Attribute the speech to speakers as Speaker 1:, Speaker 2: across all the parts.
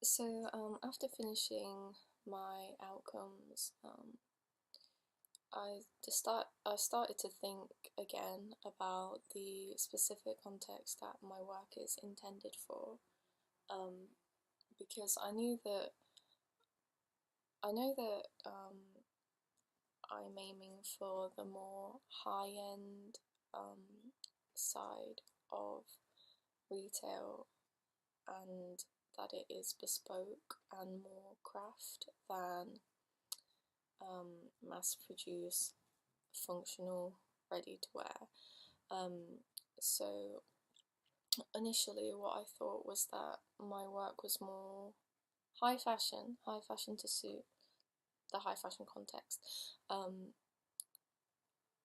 Speaker 1: After finishing my outcomes, I started to think again about the specific context that my work is intended for, um, because I know that I'm aiming for the more high-end side of retail, and that it is bespoke and more craft than mass produce functional ready to wear. So initially what I thought was that my work was more high fashion to suit the high fashion context.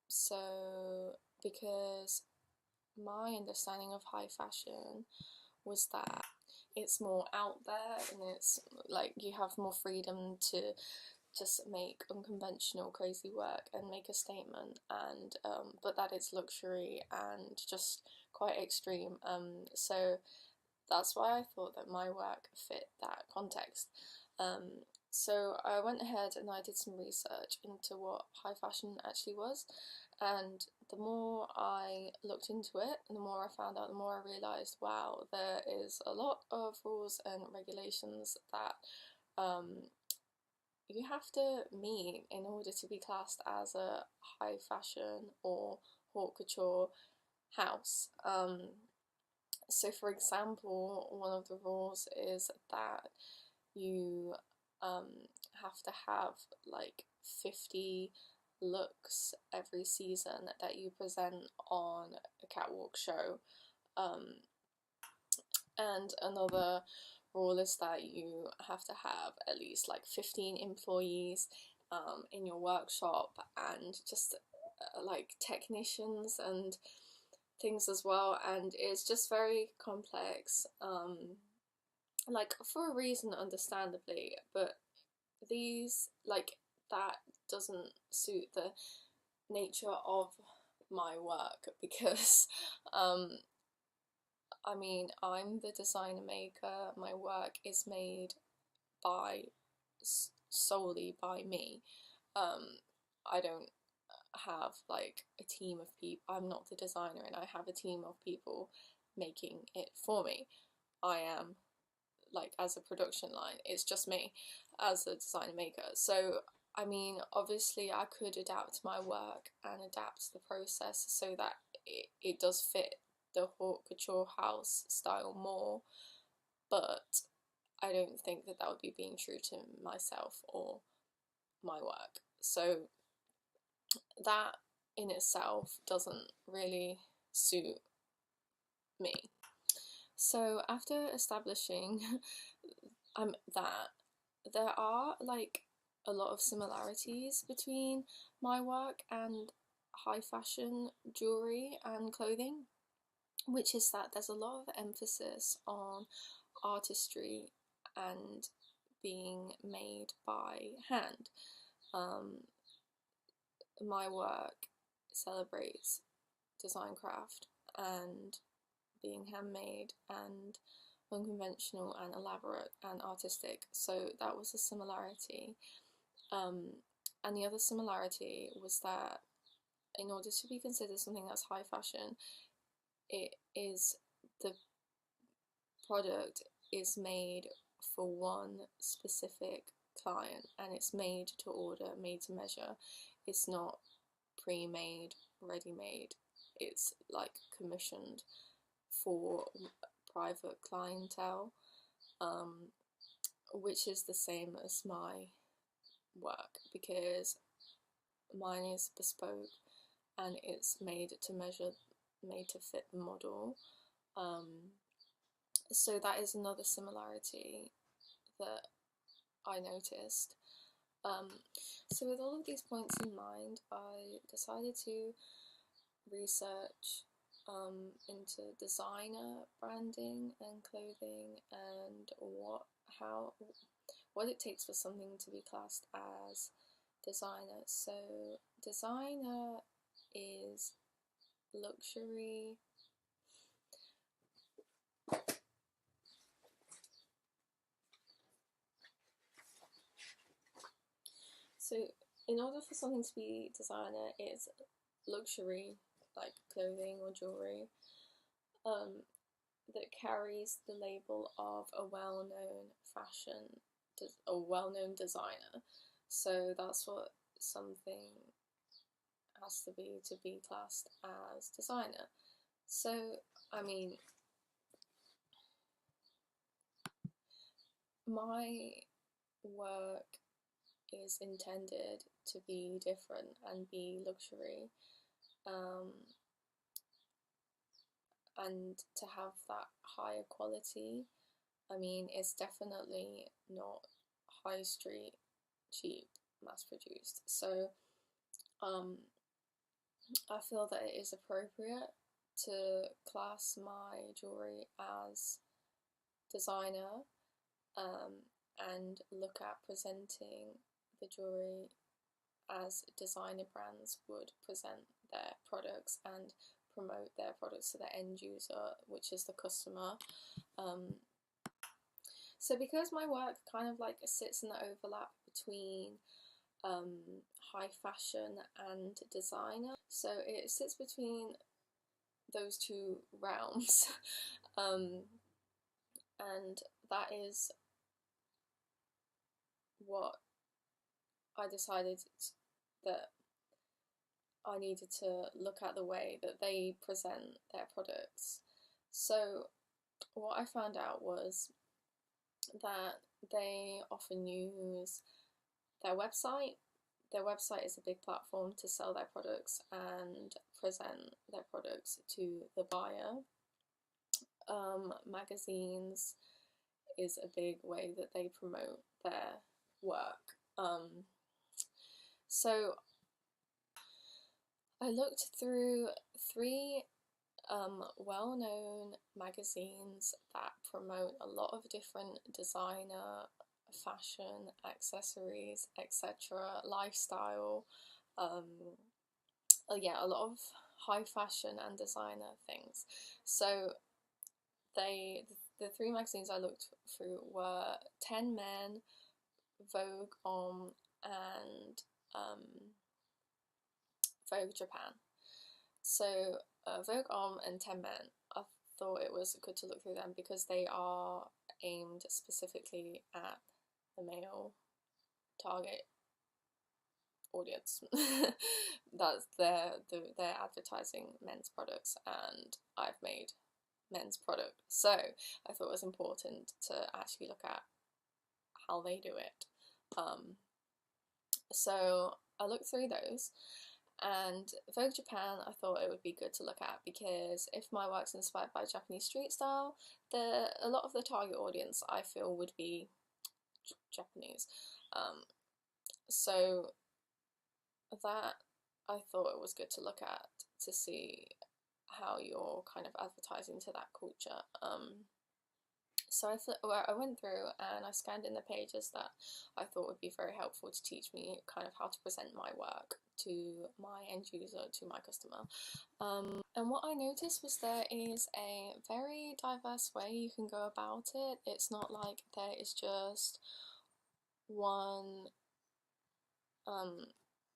Speaker 1: So because my understanding of high fashion was that it's more out there and it's like you have more freedom to just make unconventional crazy work and make a statement, and but that it's luxury and just quite extreme, so that's why I thought that my work fit that context. So I went ahead and I did some research into what high fashion actually was, and the more I looked into it, the more I found out, the more I realised, wow, there is a lot of rules and regulations that you have to meet in order to be classed as a high fashion or haute couture house. So for example, one of the rules is that you um, have to have like 50 looks every season that you present on a catwalk show. Um, and another rule is that you have to have at least like 15 employees in your workshop, and just like technicians and things as well, and it's just very complex, like for a reason, understandably, but these like that doesn't suit the nature of my work because um I mean, I'm the designer maker, my work is made by solely by me. I don't have like a team of people. I'm not the designer and I have a team of people making it for me. I am like as a production line, it's just me as a designer maker. So I mean, obviously I could adapt my work and adapt the process so that it does fit the haute couture house style more, but I don't think that that would be being true to myself or my work. So that in itself doesn't really suit me. So after establishing that there are like a lot of similarities between my work and high fashion jewelry and clothing, which is that there's a lot of emphasis on artistry and being made by hand. Um, my work celebrates design craft and being handmade and unconventional and elaborate and artistic. So that was a similarity. Um, and the other similarity was that in order to be considered something that's high fashion, it is the product is made for one specific client and it's made to order, made to measure. It's not pre-made, ready-made. It's like commissioned for private clientele, um, which is the same as my work because mine is bespoke and it's made to measure, made to fit the model. So that is another similarity that I noticed. Um, so with all of these points in mind, I decided to research into designer branding and clothing and what it takes for something to be classed as designer. So designer is luxury So in order for something to be designer, it's luxury, like clothing or jewelry, um, that carries the label of a well-known fashion, a well-known designer. So that's what something has to be classed as designer. So, I mean, my work is intended to be different and be luxury, um, and to have that higher quality. I mean, it's definitely not high street, cheap, mass produced. So, um, I feel that it is appropriate to class my jewelry as designer, and look at presenting the jewelry as designer brands would present their products and promote their products to the end user, which is the customer. So because my work kind of like sits in the overlap between high fashion and designer, so it sits between those two realms, and that is what I decided that I needed to look at the way that they present their products. So what I found out was that they often use their website. Their website is a big platform to sell their products and present their products to the buyer. Magazines is a big way that they promote their work. So I looked through three well-known magazines that promote a lot of different designer, fashion, accessories, etc., lifestyle, yeah, a lot of high fashion and designer things. So the three magazines I looked through were Ten Men, Vogue Homme, and Vogue Japan. So Vogue Homme and Ten Men, I thought it was good to look through them because they are aimed specifically at the male target audience. That's they're advertising men's products, and I've made men's product, so I thought it was important to actually look at how they do it. So I looked through those, and Vogue Japan I thought it would be good to look at because if my work's inspired by Japanese street style, a lot of the target audience I feel would be Japanese. So that I thought it was good to look at to see how you're kind of advertising to that culture. So I went through and I scanned in the pages that I thought would be very helpful to teach me kind of how to present my work to my end user, to my customer. And what I noticed was there is a very diverse way you can go about it. It's not like there is just one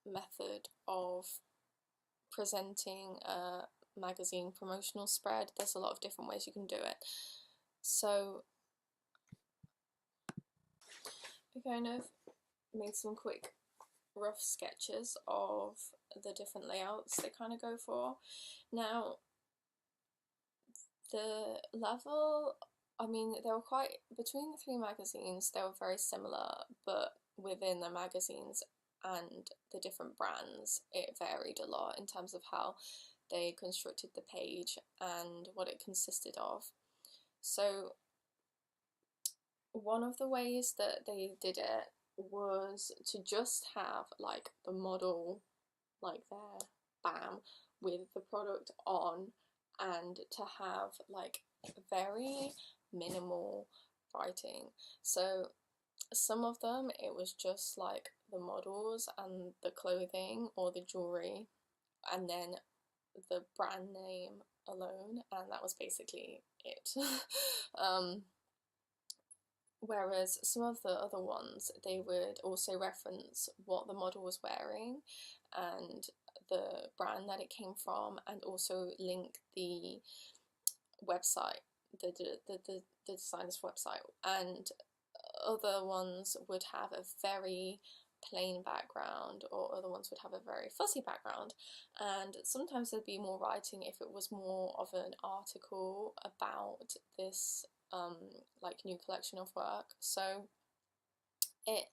Speaker 1: method of presenting a magazine promotional spread. There's a lot of different ways you can do it. So I kind of made some quick rough sketches of the different layouts they kind of go for. Now the level, I mean, they were quite, between the three magazines they were very similar, but within the magazines and the different brands it varied a lot in terms of how they constructed the page and what it consisted of. So one of the ways that they did it was to just have like the model like there, bam, with the product on, and to have like very minimal writing. So some of them it was just like the models and the clothing or the jewelry, and then the brand name alone, and that was basically it. Whereas some of the other ones, they would also reference what the model was wearing and the brand that it came from, and also link the website, the designer's website. And other ones would have a very plain background, or other ones would have a very fussy background, and sometimes there'd be more writing if it was more of an article about this like new collection of work. So it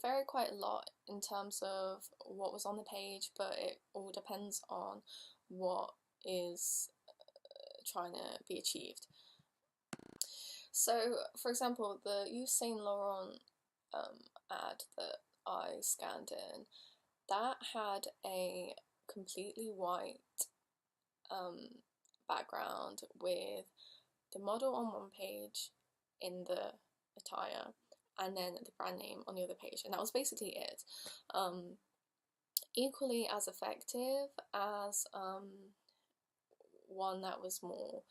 Speaker 1: varied quite a lot in terms of what was on the page, but it all depends on what is trying to be achieved. So, for example, the Yves Saint Laurent ad that I scanned in, that had a completely white background with the model on one page in the attire, and then the brand name on the other page, and that was basically it. Equally as effective as one that was more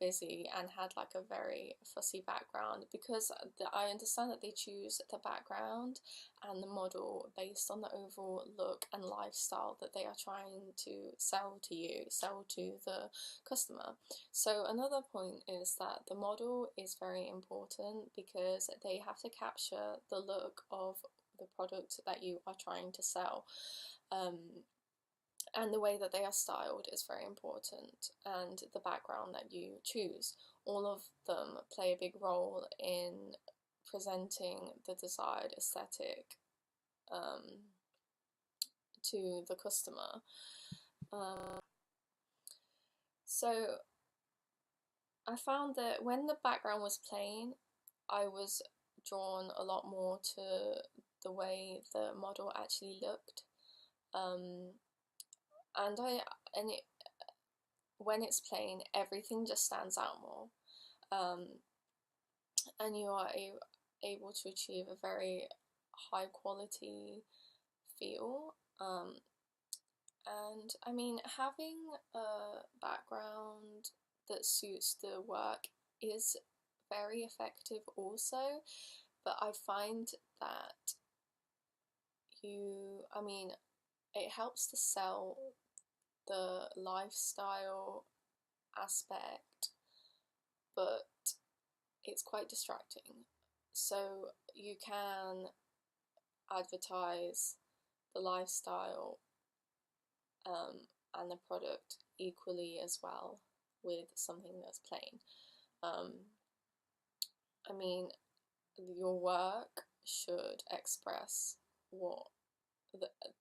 Speaker 1: busy and had like a very fussy background, because I understand that they choose the background and the model based on the overall look and lifestyle that they are trying to sell to the customer. So another point is that the model is very important, because they have to capture the look of the product that you are trying to sell. And the way that they are styled is very important, and the background that you choose. All of them play a big role in presenting the desired aesthetic to the customer. So I found that when the background was plain, I was drawn a lot more to the way the model actually looked. When it's plain, everything just stands out more, and you are able to achieve a very high quality feel. And I mean, having a background that suits the work is very effective also, but I find that it helps to sell the lifestyle aspect, but it's quite distracting. So you can advertise the lifestyle and the product equally as well with something that's plain. I mean, your work should express what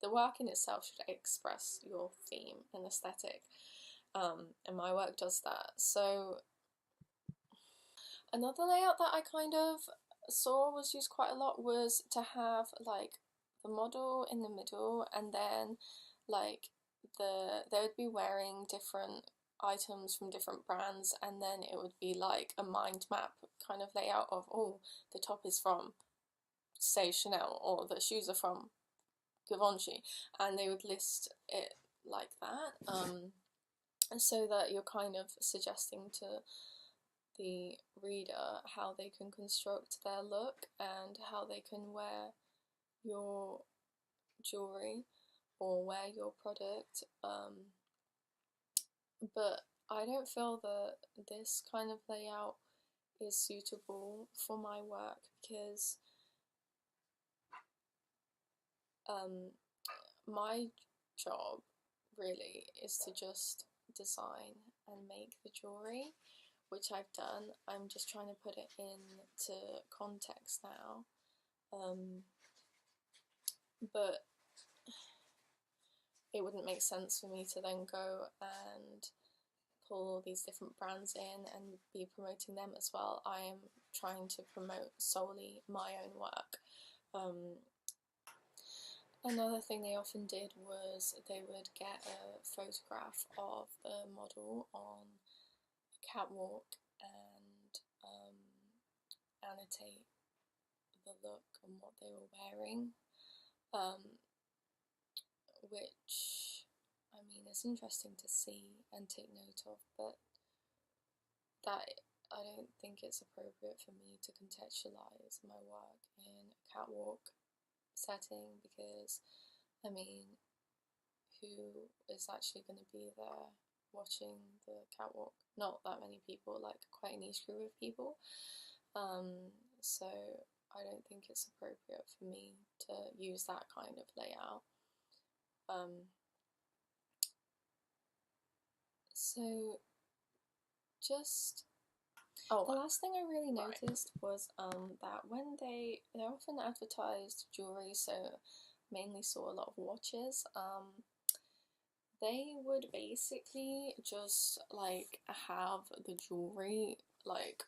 Speaker 1: the work in itself should express your theme and aesthetic, and my work does that. So another layout that I kind of saw was used quite a lot was to have like the model in the middle, and then like they would be wearing different items from different brands, and then it would be like a mind map kind of layout of, oh, the top is from, say, Chanel, or the shoes are from Givenchy, and they would list it like that, so that you're kind of suggesting to the reader how they can construct their look and how they can wear your jewellery or wear your product. But I don't feel that this kind of layout is suitable for my work, because my job really is to just design and make the jewellery, which I've done. I'm just trying to put it into context now. But it wouldn't make sense for me to then go and pull these different brands in and be promoting them as well. I am trying to promote solely my own work. Another thing they often did was they would get a photograph of the model on a catwalk and annotate the look and what they were wearing, which, I mean, is interesting to see and take note of, but that I don't think it's appropriate for me to contextualize my work in a catwalk setting because, I mean, who is actually going to be there watching the catwalk? Not that many people, like quite a niche group of people. So I don't think it's appropriate for me to use that kind of layout. So just the last thing I really noticed was that when they often advertised jewelry, so mainly saw a lot of watches, they would basically just like have the jewelry like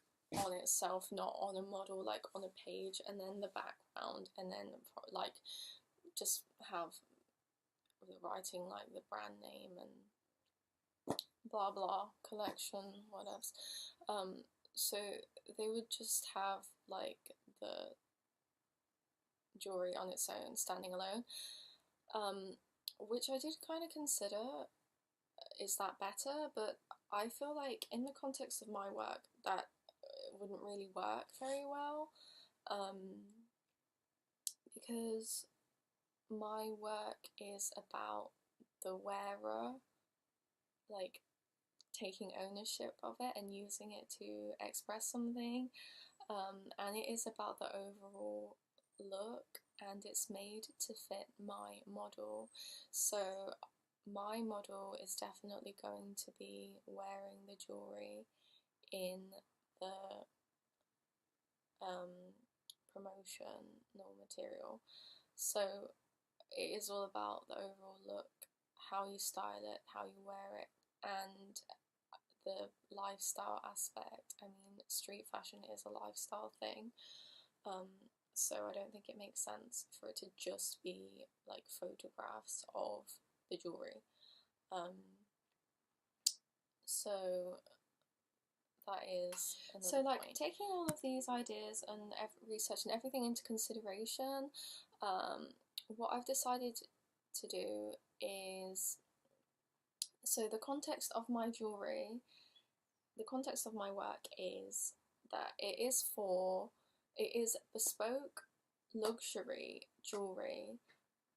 Speaker 1: on itself, not on a model, like on a page, and then the background, and then like just have the writing like the brand name and blah blah collection, what else. So they would just have like the jewelry on its own, standing alone, which I did kind of consider, is that better? But I feel like in the context of my work that wouldn't really work very well, because my work is about the wearer like taking ownership of it and using it to express something, and it is about the overall look, and it's made to fit my model. So my model is definitely going to be wearing the jewelry in the promotional material. So it is all about the overall look, how you style it, how you wear it, and the lifestyle aspect. I mean, street fashion is a lifestyle thing, so I don't think it makes sense for it to just be like photographs of the jewelry. So that is so like point. Taking all of these ideas and research and everything into consideration, what I've decided to do is, so the context of my jewelry, the context of my work is that it is bespoke luxury jewelry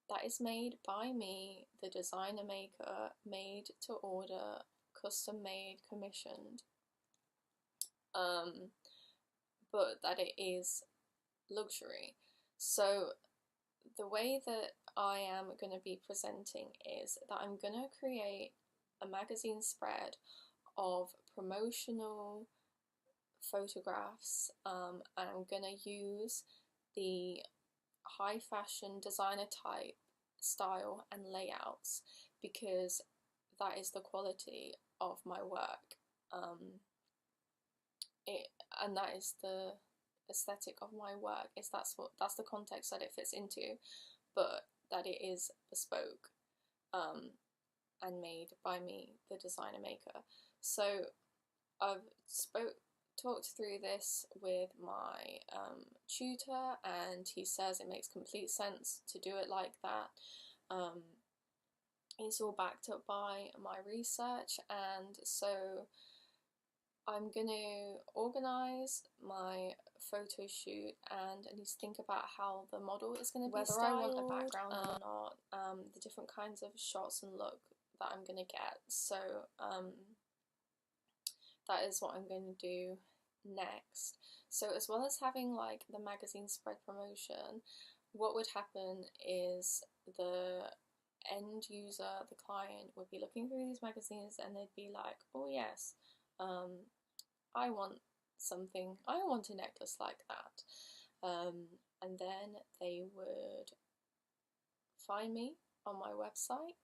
Speaker 1: that is made by me, the designer maker, made to order, custom made, commissioned, but that it is luxury. So the way that I am going to be presenting is that I'm going to create a magazine spread of promotional photographs, and I'm going to use the high fashion designer type style and layouts because that is the quality of my work, and that is the aesthetic of my work, is that's the context that it fits into, but that it is bespoke, and made by me, the designer maker. So I've talked through this with my tutor, and he says it makes complete sense to do it like that. It's all backed up by my research, and so I'm going to organise my photo shoot, and I need to think about how the model is going to be styled, whether I want a background or not, the different kinds of shots and look that I'm going to get. So that is what I'm going to do next. So as well as having like the magazine spread promotion, what would happen is the end user, the client, would be looking through these magazines and they'd be like, oh yes, I want something, I want a necklace like that, and then they would find me on my website,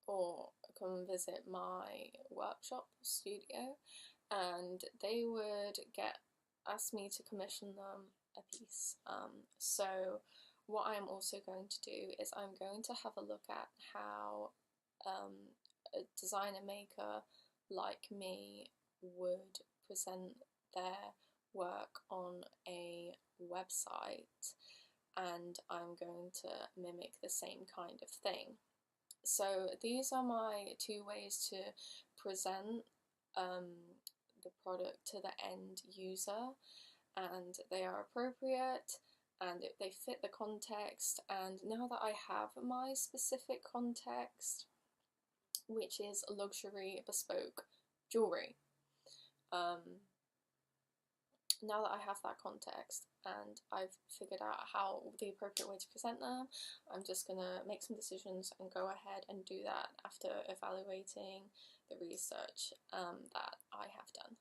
Speaker 1: or come visit my workshop studio, and they would ask me to commission them a piece. So what I'm also going to do is I'm going to have a look at how a designer maker like me would present their work on a website, and I'm going to mimic the same kind of thing. So these are my two ways to present the product to the end user, and they are appropriate and they fit the context. And now that I have my specific context, which is luxury bespoke jewelry, now that I have that context and I've figured out how the appropriate way to present them, I'm just gonna make some decisions and go ahead and do that after evaluating the research that I have done.